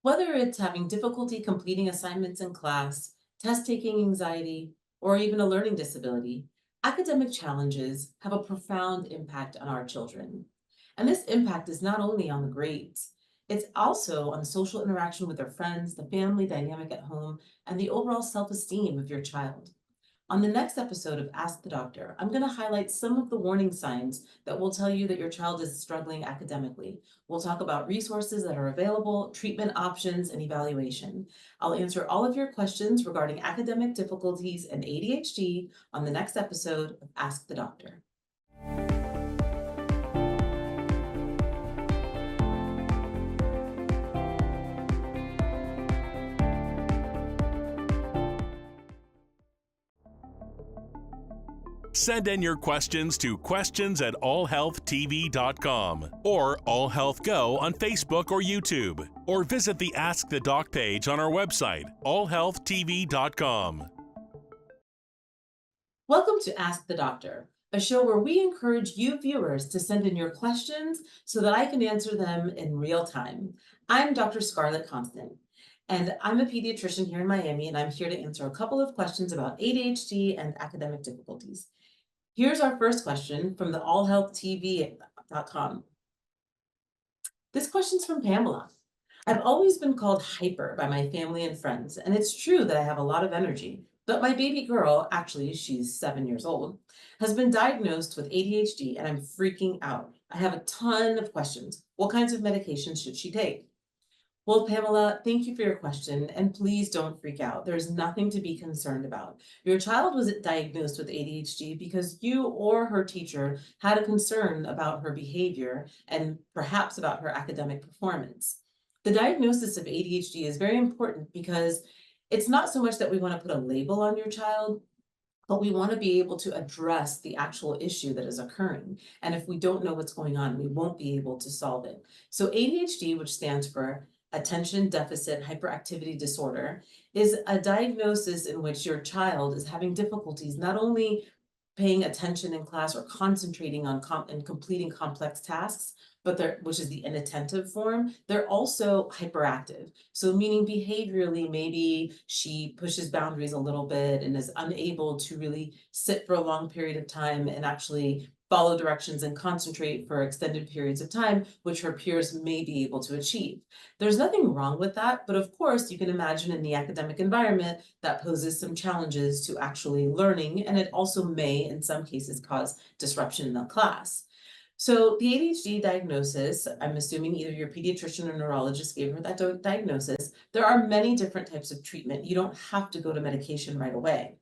Whether it's having difficulty completing assignments in class, test taking anxiety, or even a learning disability, academic challenges have a profound impact on our children. And this impact is not only on the grades, it's also on the social interaction with their friends, the family dynamic at home, and the overall self esteem of your child. On the next episode of Ask the Doctor, I'm going to highlight some of the warning signs that will tell you that your child is struggling academically. We'll talk about resources that are available, treatment options, and evaluation. I'll answer all of your questions regarding academic difficulties and ADHD on the next episode of Ask the Doctor. Send in your questions to questions@allhealthtv.com or AllHealthGo on Facebook or YouTube, or visit the Ask the Doc page on our website, allhealthtv.com. Welcome to Ask the Doctor, a show where we encourage you viewers to send in your questions so that I can answer them in real time. I'm Dr. Scarlet Constant, and I'm a pediatrician here in Miami, and I'm here to answer a couple of questions about ADHD and academic difficulties. Here's our first question from the allhealthtv.com. This question's from Pamela. I've always been called hyper by my family and friends, and it's true that I have a lot of energy. But my baby girl, actually she's 7 years old, has been diagnosed with ADHD and I'm freaking out. I have a ton of questions. What kinds of medications should she take? Well, Pamela, thank you for your question, and please don't freak out. There's nothing to be concerned about. Your child was diagnosed with ADHD because you or her teacher had a concern about her behavior and perhaps about her academic performance. The diagnosis of ADHD is very important because it's not so much that we want to put a label on your child, but we want to be able to address the actual issue that is occurring. And if we don't know what's going on, we won't be able to solve it. So ADHD, which stands for Attention Deficit Hyperactivity Disorder, is a diagnosis in which your child is having difficulties not only paying attention in class or concentrating on and completing complex tasks, but which is the inattentive form, they're also hyperactive. So meaning behaviorally, maybe she pushes boundaries a little bit and is unable to really sit for a long period of time and actually follow directions and concentrate for extended periods of time, which her peers may be able to achieve. There's nothing wrong with that, but of course you can imagine in the academic environment that poses some challenges to actually learning, and it also may in some cases cause disruption in the class. So the ADHD diagnosis, I'm assuming either your pediatrician or neurologist gave her that diagnosis. There are many different types of treatment. You don't have to go to medication right away.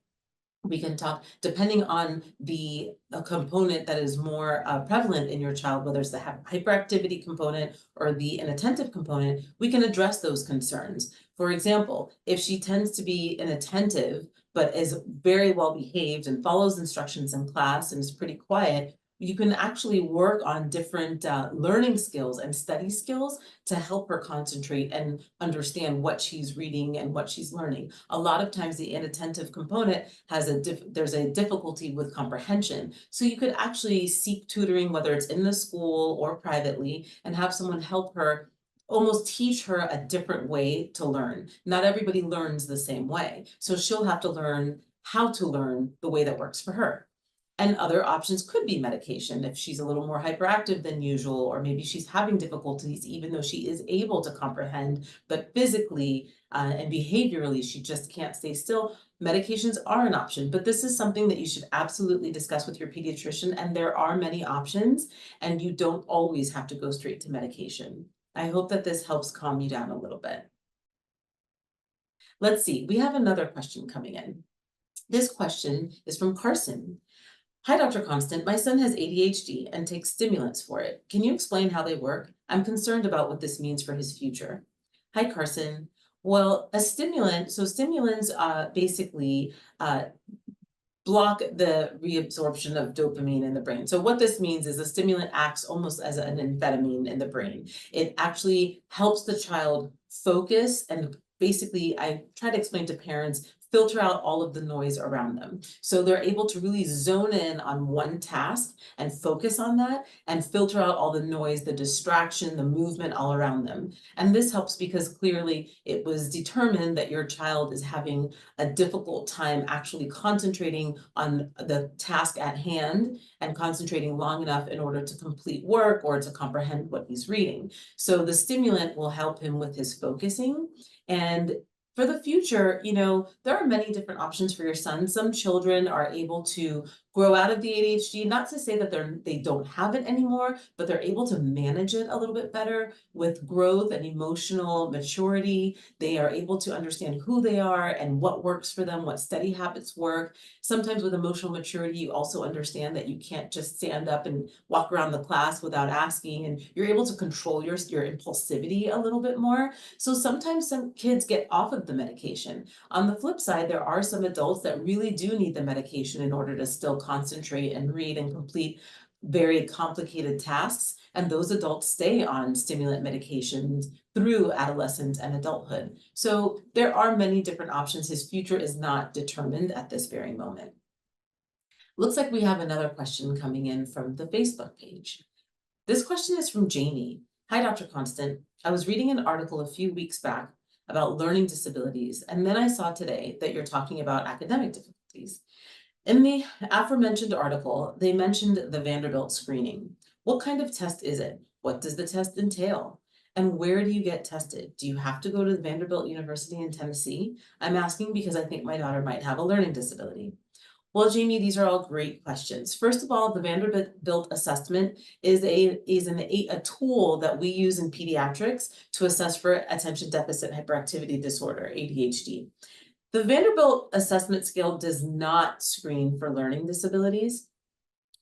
We can talk, depending on the component that is more prevalent in your child, whether it's the hyperactivity component or the inattentive component, we can address those concerns. For example, if she tends to be inattentive, but is very well behaved and follows instructions in class and is pretty quiet, you can actually work on different learning skills and study skills to help her concentrate and understand what she's reading and what she's learning. A lot of times the inattentive component has there's a difficulty with comprehension. So you could actually seek tutoring, whether it's in the school or privately, and have someone help her almost teach her a different way to learn. Not everybody learns the same way. So she'll have to learn how to learn the way that works for her. And other options could be medication if she's a little more hyperactive than usual, or maybe she's having difficulties even though she is able to comprehend, but physically and behaviorally she just can't stay still. Medications are an option, but this is something that you should absolutely discuss with your pediatrician, and there are many options, and you don't always have to go straight to medication. I hope that this helps calm you down a little bit. Let's see, we have another question coming in. This question is from Carson. Hi, Dr. Constant. My son has ADHD and takes stimulants for it. Can you explain how they work? I'm concerned about what this means for his future. Hi, Carson. Well, a stimulant, so stimulants basically block the reabsorption of dopamine in the brain. So what this means is a stimulant acts almost as an amphetamine in the brain. It actually helps the child focus, and basically I try to explain to parents, filter out all of the noise around them. So they're able to really zone in on one task and focus on that and filter out all the noise, the distraction, the movement all around them. And this helps because clearly it was determined that your child is having a difficult time actually concentrating on the task at hand and concentrating long enough in order to complete work or to comprehend what he's reading. So the stimulant will help him with his focusing. And for the future, there are many different options for your son. Some children are able to grow out of the ADHD, not to say that they don't have it anymore, but they're able to manage it a little bit better with growth and emotional maturity. They are able to understand who they are and what works for them, what study habits work. Sometimes with emotional maturity, you also understand that you can't just stand up and walk around the class without asking, and you're able to control your impulsivity a little bit more. So sometimes some kids get off of the medication. On the flip side, there are some adults that really do need the medication in order to still concentrate and read and complete very complicated tasks. And those adults stay on stimulant medications through adolescence and adulthood. So there are many different options. His future is not determined at this very moment. Looks like we have another question coming in from the Facebook page. This question is from Jamie. Hi, Dr. Constant. I was reading an article a few weeks back about learning disabilities, and then I saw today that you're talking about academic difficulties. In the aforementioned article, they mentioned the Vanderbilt screening. What kind of test is it? What does the test entail? And where do you get tested? Do you have to go to the Vanderbilt University in Tennessee? I'm asking because I think my daughter might have a learning disability. Well, Jamie, these are all great questions. First of all, the Vanderbilt assessment is a tool that we use in pediatrics to assess for attention deficit hyperactivity disorder, ADHD. The Vanderbilt assessment scale does not screen for learning disabilities.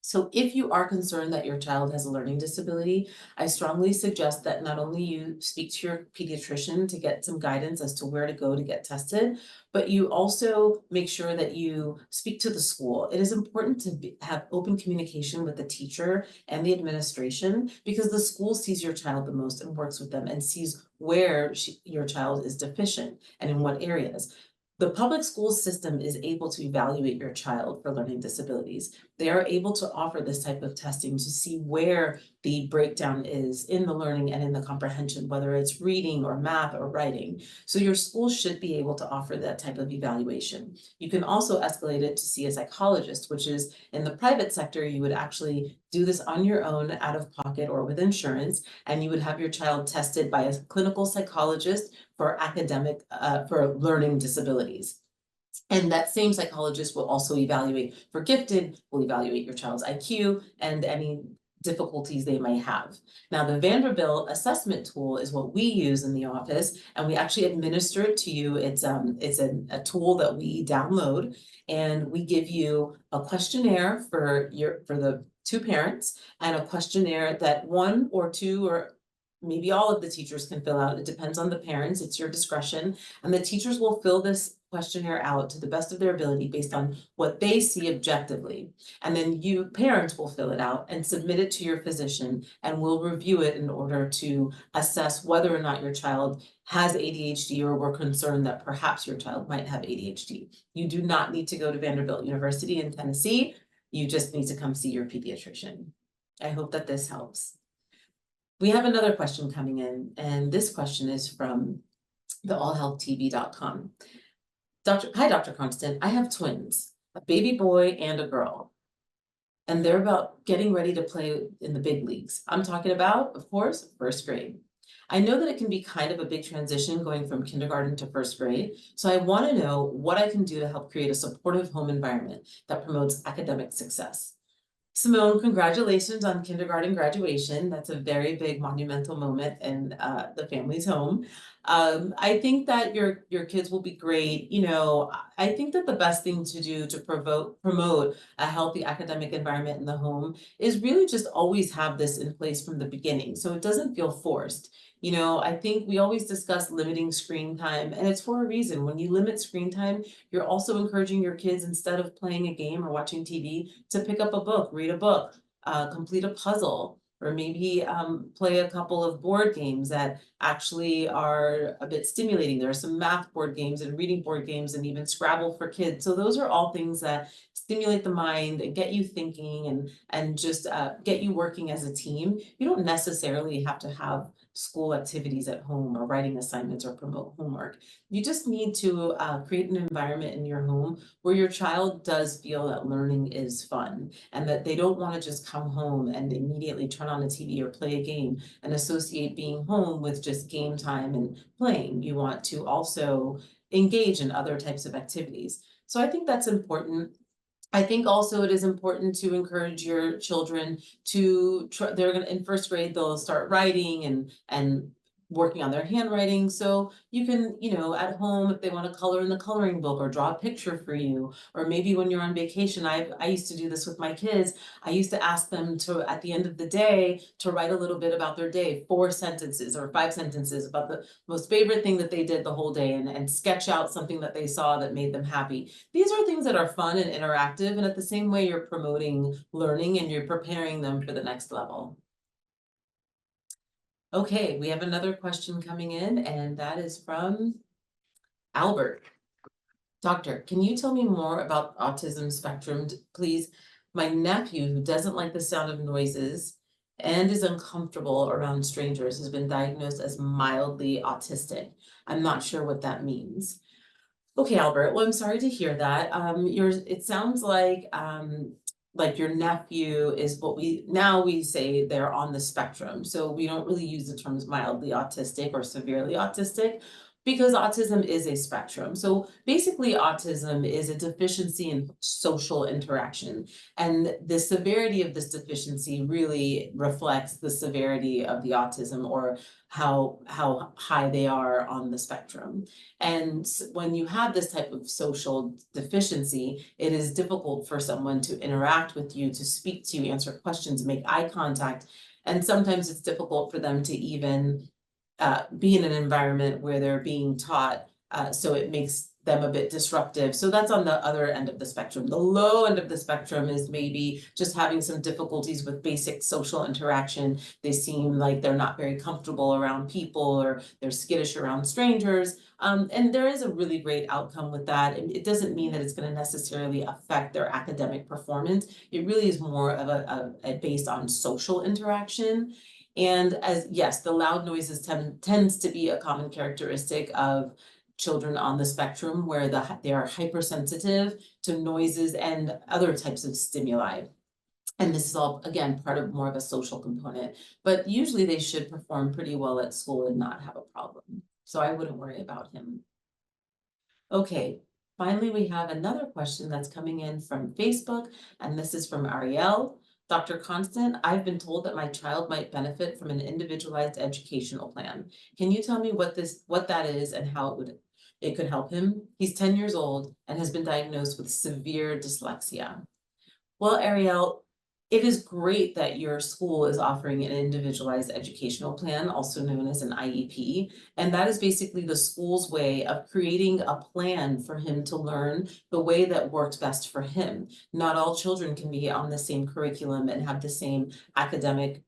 So if you are concerned that your child has a learning disability, I strongly suggest that not only you speak to your pediatrician to get some guidance as to where to go to get tested, but you also make sure that you speak to the school. It is important to have open communication with the teacher and the administration because the school sees your child the most and works with them and sees where your child is deficient and in what areas. The public school system is able to evaluate your child for learning disabilities. They are able to offer this type of testing to see where the breakdown is in the learning and in the comprehension, whether it's reading or math or writing. So your school should be able to offer that type of evaluation. You can also escalate it to see a psychologist, which is in the private sector, you would actually do this on your own out of pocket or with insurance, and you would have your child tested by a clinical psychologist for for learning disabilities. And that same psychologist will also evaluate for gifted, will evaluate your child's IQ and any difficulties they may have. Now, the Vanderbilt assessment tool is what we use in the office, and we actually administer it to you. It's a tool that we download, and we give you a questionnaire for the two parents and a questionnaire that one or two or maybe all of the teachers can fill out. It depends on the parents, it's your discretion. And the teachers will fill this questionnaire out to the best of their ability based on what they see objectively. And then you parents will fill it out and submit it to your physician, and we'll review it in order to assess whether or not your child has ADHD or we're concerned that perhaps your child might have ADHD. You do not need to go to Vanderbilt University in Tennessee. You just need to come see your pediatrician. I hope that this helps. We have another question coming in, and this question is from the allhealthtv.com. Hi, Dr. Constant. I have twins, a baby boy and a girl, and they're about getting ready to play in the big leagues. I'm talking about, of course, first grade. I know that it can be kind of a big transition going from kindergarten to first grade, so I want to know what I can do to help create a supportive home environment that promotes academic success. Simone, congratulations on kindergarten graduation. That's a very big monumental moment in the family's home. I think that your kids will be great. I think that the best thing to do to promote a healthy academic environment in the home is really just always have this in place from the beginning, so it doesn't feel forced. I think we always discuss limiting screen time, and it's for a reason. When you limit screen time, you're also encouraging your kids, instead of playing a game or watching TV, to pick up a book, read a book, complete a puzzle, or maybe play a couple of board games that actually are a bit stimulating. There are some math board games and reading board games and even Scrabble for kids. So those are all things that stimulate the mind and get you thinking and just get you working as a team. You don't necessarily have to have school activities at home or writing assignments or promote homework. You just need to create an environment in your home where your child does feel that learning is fun and that they don't want to just come home and immediately turn on a TV or play a game and associate being home with just game time and playing. You want to also engage in other types of activities. So I think that's important. I think also it is important to encourage your children to try, they're gonna, in first grade, they'll start writing and working on their handwriting. So you can, at home, if they want to color in the coloring book or draw a picture for you, or maybe when you're on vacation, I used to do this with my kids. I used to ask them to, at the end of the day, to write a little bit about their day, 4 sentences or 5 sentences about the most favorite thing that they did the whole day and sketch out something that they saw that made them happy. These are things that are fun and interactive, and at the same way you're promoting learning and you're preparing them for the next level. Okay, we have another question coming in, and that is from Albert. Doctor, can you tell me more about autism spectrum, please? My nephew, who doesn't like the sound of noises and is uncomfortable around strangers, has been diagnosed as mildly autistic. I'm not sure what that means. Okay, Albert, well, I'm sorry to hear that. It sounds like your nephew is what we say they're on the spectrum. So we don't really use the terms mildly autistic or severely autistic because autism is a spectrum. So basically autism is a deficiency in social interaction. And the severity of this deficiency really reflects the severity of the autism or how high they are on the spectrum. And when you have this type of social deficiency, it is difficult for someone to interact with you, to speak to you, answer questions, make eye contact. And sometimes it's difficult for them to even be in an environment where they're being taught, so it makes them a bit disruptive. So that's on the other end of the spectrum. The low end of the spectrum is maybe just having some difficulties with basic social interaction. They seem like they're not very comfortable around people or they're skittish around strangers. And there is a really great outcome with that. And it doesn't mean that it's going to necessarily affect their academic performance. It really is more of a based on social interaction. And yes, the loud noises tends to be a common characteristic of children on the spectrum where they are hypersensitive to noises and other types of stimuli. And this is all, again, part of more of a social component, but usually they should perform pretty well at school and not have a problem. So I wouldn't worry about him. Okay, finally, we have another question that's coming in from Facebook, and this is from Ariel. Dr. Constant, I've been told that my child might benefit from an individualized educational plan. Can you tell me what that is and how it could help him? He's 10 years old and has been diagnosed with severe dyslexia. Well, Ariel, it is great that your school is offering an individualized educational plan, also known as an IEP. And that is basically the school's way of creating a plan for him to learn the way that works best for him. Not all children can be on the same curriculum and have the same academic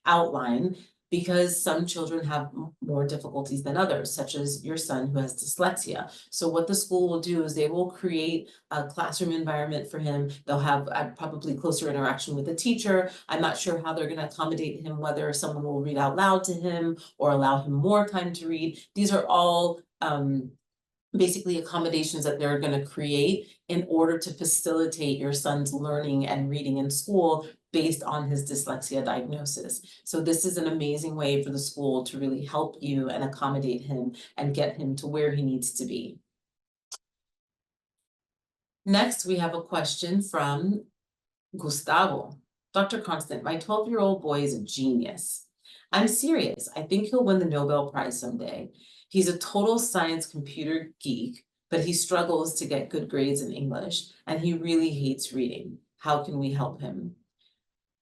outline, because some children have more difficulties than others, such as your son who has dyslexia. So what the school will do is they will create a classroom environment for him. They'll have probably closer interaction with the teacher. I'm not sure how they're going to accommodate him, whether someone will read out loud to him or allow him more time to read. These are all basically accommodations that they're going to create in order to facilitate your son's learning and reading in school based on his dyslexia diagnosis. So this is an amazing way for the school to really help you and accommodate him and get him to where he needs to be. Next, we have a question from Gustavo. Dr. Constant, my 12-year-old boy is a genius. I'm serious. I think he'll win the Nobel Prize someday. He's a total science computer geek, but he struggles to get good grades in English, and he really hates reading. How can we help him?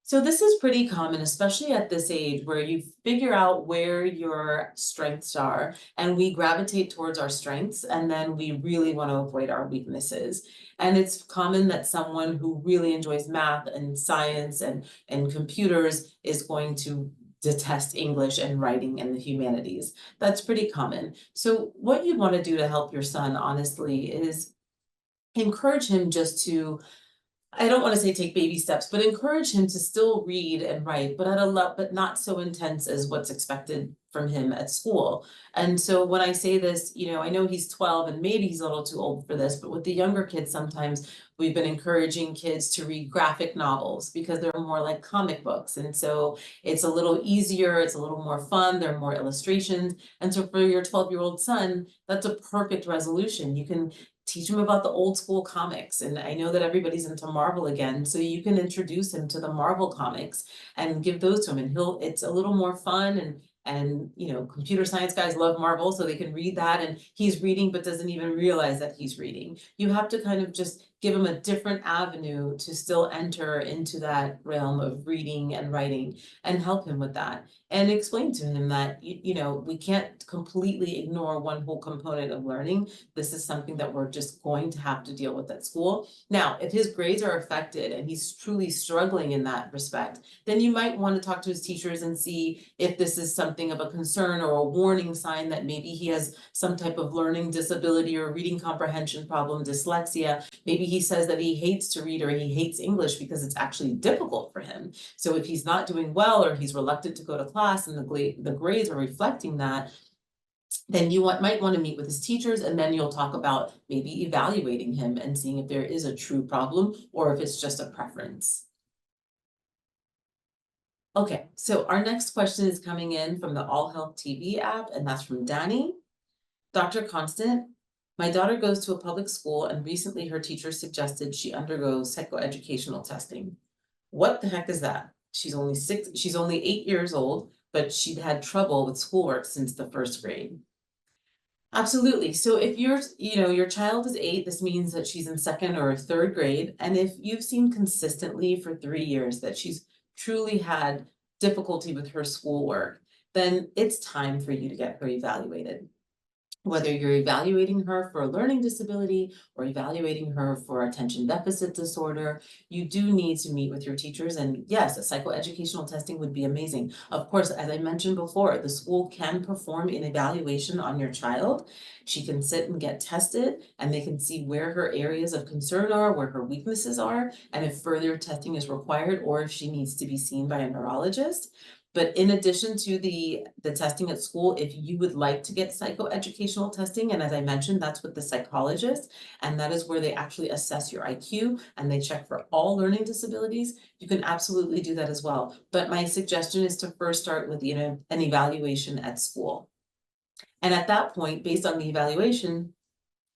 So this is pretty common, especially at this age where you figure out where your strengths are and we gravitate towards our strengths and then we really want to avoid our weaknesses. And it's common that someone who really enjoys math and science and computers is going to detest English and writing and the humanities. That's pretty common. So what you want to do to help your son, honestly, is encourage him just to, I don't want to say take baby steps, but encourage him to still read and write, but at a but not so intense as what's expected from him at school. And so when I say this, I know he's 12 and maybe he's a little too old for this, but with the younger kids, sometimes we've been encouraging kids to read graphic novels because they're more like comic books. And so it's a little easier, it's a little more fun, there are more illustrations. And so for your 12-year-old son, that's a perfect resolution. You can teach him about the old school comics. And I know that everybody's into Marvel again, so you can introduce him to the Marvel comics and give those to him. And it's a little more fun and computer science guys love Marvel, so they can read that, and he's reading but doesn't even realize that he's reading. You have to kind of just give him a different avenue to still enter into that realm of reading and writing and help him with that. And explain to him that, we can't completely ignore one whole component of learning. This is something that we're just going to have to deal with at school. Now, if his grades are affected and he's truly struggling in that respect, then you might want to talk to his teachers and see if this is something of a concern or a warning sign that maybe he has some type of learning disability or reading comprehension problem, dyslexia. Maybe he says that he hates to read or he hates English because it's actually difficult for him. So if he's not doing well or he's reluctant to go to class and the grades are reflecting that, then you might want to meet with his teachers, and then you'll talk about maybe evaluating him and seeing if there is a true problem or if it's just a preference. Okay, so our next question is coming in from the All Health TV app, and that's from Danny. Dr. Constant, my daughter goes to a public school and recently her teacher suggested she undergo psychoeducational testing. What the heck is that? She's only 8 years old, but she'd had trouble with schoolwork since the first grade. Absolutely. So if your child is 8, this means that she's in second or third grade. And if you've seen consistently for 3 years that she's truly had difficulty with her schoolwork, then it's time for you to get her evaluated. Whether you're evaluating her for a learning disability or evaluating her for attention deficit disorder, you do need to meet with your teachers. And yes, a psychoeducational testing would be amazing. Of course, as I mentioned before, the school can perform an evaluation on your child. She can sit and get tested, and they can see where her areas of concern are, where her weaknesses are, and if further testing is required or if she needs to be seen by a neurologist. But in addition to the testing at school, if you would like to get psychoeducational testing, and as I mentioned, that's with the psychologist, and that is where they actually assess your IQ and they check for all learning disabilities, you can absolutely do that as well. But my suggestion is to first start with an evaluation at school. And at that point, based on the evaluation,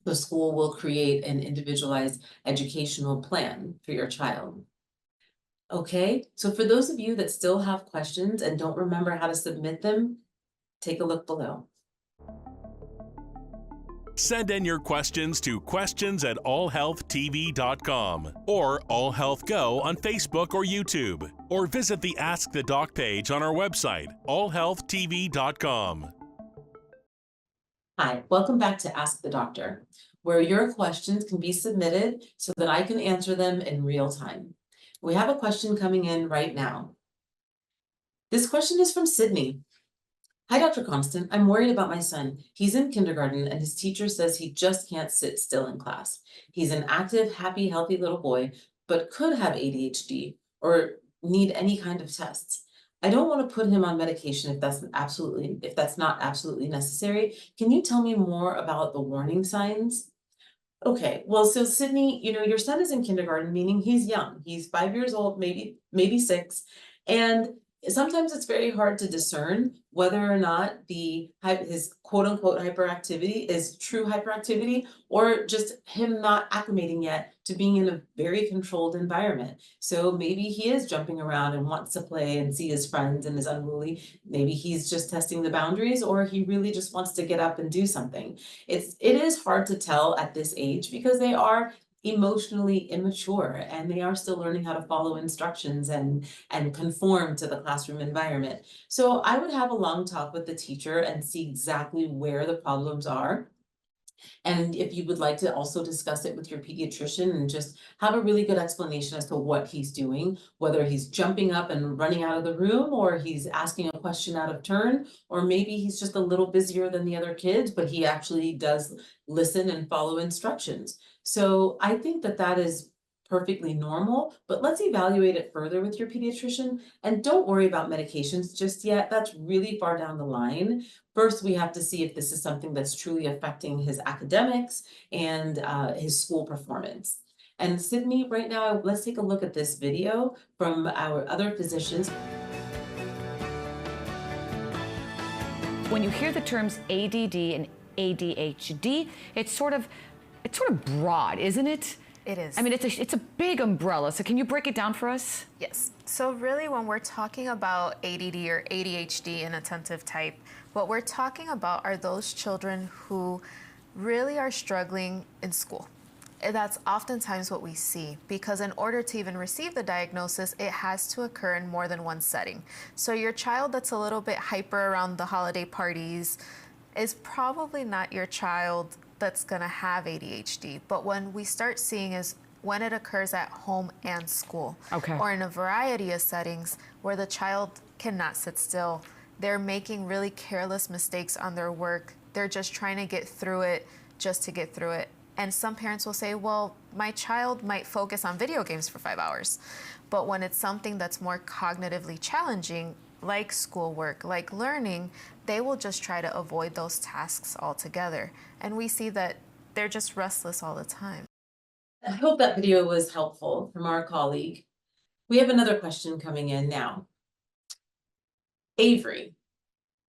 the school will create an individualized educational plan for your child. Okay, so for those of you that still have questions and don't remember how to submit them, take a look below. Send in your questions to questions@allhealthtv.com or AllHealthGo on Facebook or YouTube, or visit the Ask the Doc page on our website, allhealthtv.com. Hi, welcome back to Ask the Doctor, where your questions can be submitted so that I can answer them in real time. We have a question coming in right now. This question is from Sydney. Hi, Dr. Constant. I'm worried about my son. He's in kindergarten and his teacher says he just can't sit still in class. He's an active, happy, healthy little boy, but could have ADHD or need any kind of tests. I don't want to put him on medication if that's not absolutely necessary. Can you tell me more about the warning signs? Okay, well, so Sydney, your son is in kindergarten, meaning he's young. He's 5 years old, maybe 6. And sometimes it's very hard to discern whether or not his quote unquote hyperactivity is true hyperactivity or just him not acclimating yet to being in a very controlled environment. So maybe he is jumping around and wants to play and see his friends and is unruly. Maybe he's just testing the boundaries, or he really just wants to get up and do something. It is hard to tell at this age because they are emotionally immature and they are still learning how to follow instructions and conform to the classroom environment. So I would have a long talk with the teacher and see exactly where the problems are. And if you would like to also discuss it with your pediatrician and just have a really good explanation as to what he's doing, whether he's jumping up and running out of the room, or he's asking a question out of turn, or maybe he's just a little busier than the other kids, but he actually does listen and follow instructions. So I think that that is perfectly normal, but let's evaluate it further with your pediatrician, and don't worry about medications just yet. That's really far down the line. First, we have to see if this is something that's truly affecting his academics and his school performance. And Sydney, right now, let's take a look at this video from our other physicians. When you hear the terms ADD and ADHD, it's sort of broad, isn't it? It is. I mean, it's a big umbrella. So can you break it down for us? Yes. So really, when we're talking about ADD or ADHD, inattentive type, what we're talking about are those children who really are struggling in school. And that's oftentimes what we see, because in order to even receive the diagnosis, it has to occur in more than one setting. So your child that's a little bit hyper around the holiday parties is probably not your child that's going to have ADHD. But when we start seeing is when it occurs at home and school, Okay. or in a variety of settings where the child cannot sit still, they're making really careless mistakes on their work. They're just trying to get through it just to get through it. And some parents will say, well, my child might focus on video games for 5 hours. But when it's something that's more cognitively challenging, like schoolwork, like learning, they will just try to avoid those tasks altogether. And we see that they're just restless all the time. I hope that video was helpful from our colleague. We have another question coming in now. Avery,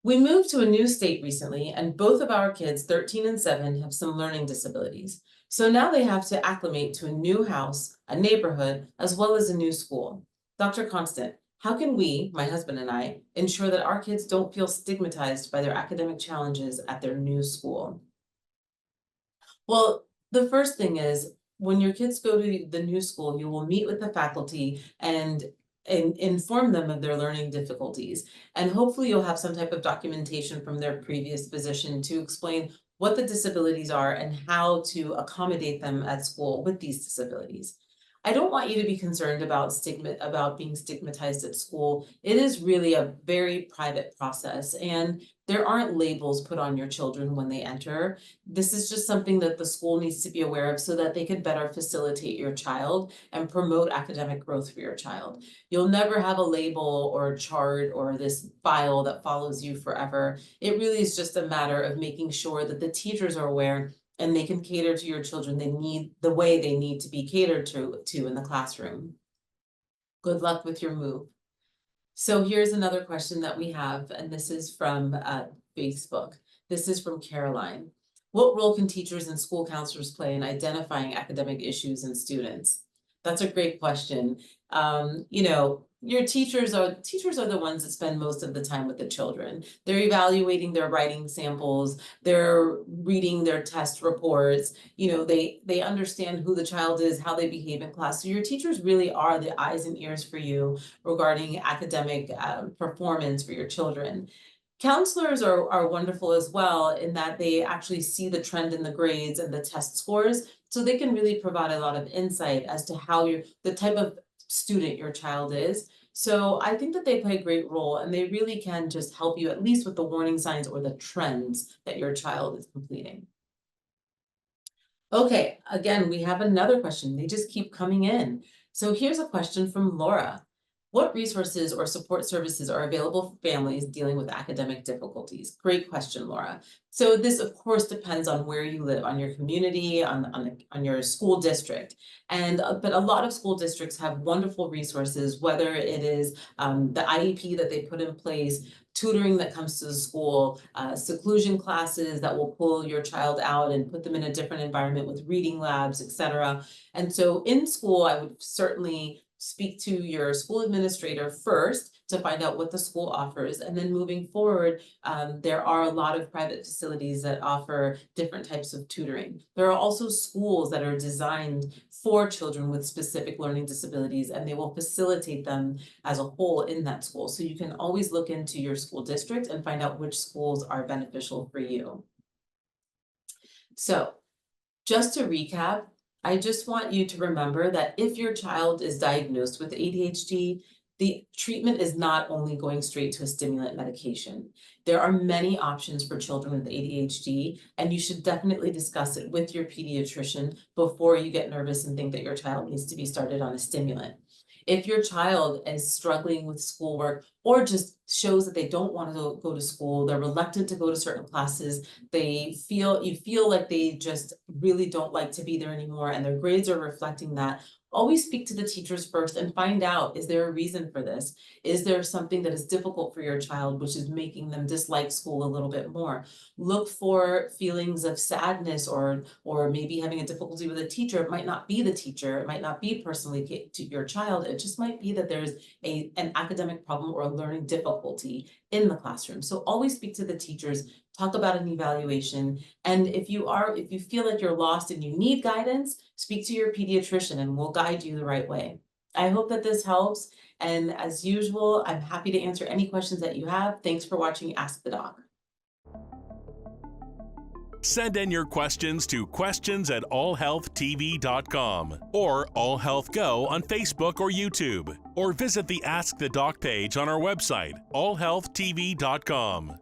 we moved to a new state recently, and both of our kids, 13 and 7, have some learning disabilities. So now they have to acclimate to a new house, a neighborhood, as well as a new school. Dr. Constant, how can we, my husband and I, ensure that our kids don't feel stigmatized by their academic challenges at their new school? Well, the first thing is, when your kids go to the new school, you will meet with the faculty and inform them of their learning difficulties. And hopefully you'll have some type of documentation from their previous physician to explain what the disabilities are and how to accommodate them at school with these disabilities. I don't want you to be concerned about being stigmatized at school. It is really a very private process, and there aren't labels put on your children when they enter. This is just something that the school needs to be aware of so that they can better facilitate your child and promote academic growth for your child. You'll never have a label or a chart or this file that follows you forever. It really is just a matter of making sure that the teachers are aware and they can cater to your children. They need the way they need to be catered to in the classroom. Good luck with your move. So here's another question that we have, and this is from Facebook. This is from Caroline. What role can teachers and school counselors play in identifying academic issues in students? That's a great question. You know, your teachers are the ones that spend most of the time with the children. They're evaluating their writing samples, they're reading their test reports, you know, they understand who the child is, how they behave in class. So your teachers really are the eyes and ears for you regarding academic performance for your children. Counselors are wonderful as well in that they actually see the trend in the grades and the test scores, so they can really provide a lot of insight as to how the type of student your child is. So I think that they play a great role, and they really can just help you at least with the warning signs or the trends that your child is completing. Okay, again, we have another question. They just keep coming in. So here's a question from Laura. What resources or support services are available for families dealing with academic difficulties? Great question, Laura. So this, of course, depends on where you live, on your community, on your school district. But a lot of school districts have wonderful resources, whether it is the IEP that they put in place, tutoring that comes to the school, seclusion classes that will pull your child out and put them in a different environment with reading labs, etc. And so in school, I would certainly speak to your school administrator first to find out what the school offers. And then moving forward, there are a lot of private facilities that offer different types of tutoring. There are also schools that are designed for children with specific learning disabilities, and they will facilitate them as a whole in that school. So you can always look into your school district and find out which schools are beneficial for you. So just to recap, I just want you to remember that if your child is diagnosed with ADHD, the treatment is not only going straight to a stimulant medication. There are many options for children with ADHD, and you should definitely discuss it with your pediatrician before you get nervous and think that your child needs to be started on a stimulant. If your child is struggling with schoolwork or just shows that they don't want to go to school, they're reluctant to go to certain classes, you feel like they just really don't like to be there anymore, and their grades are reflecting that, always speak to the teachers first and find out, is there a reason for this? Is there something that is difficult for your child, which is making them dislike school a little bit more? Look for feelings of sadness or maybe having a difficulty with a teacher. It might not be the teacher, it might not be personally to your child. It just might be that there's an academic problem or a learning difficulty in the classroom. So always speak to the teachers, talk about an evaluation. And if you feel like you're lost and you need guidance, speak to your pediatrician and we'll guide you the right way. I hope that this helps. And as usual, I'm happy to answer any questions that you have. Thanks for watching Ask the Doc. Send in your questions to questions@allhealthtv.com or AllHealthGo on Facebook or YouTube, or visit the Ask the Doc page on our website, allhealthtv.com.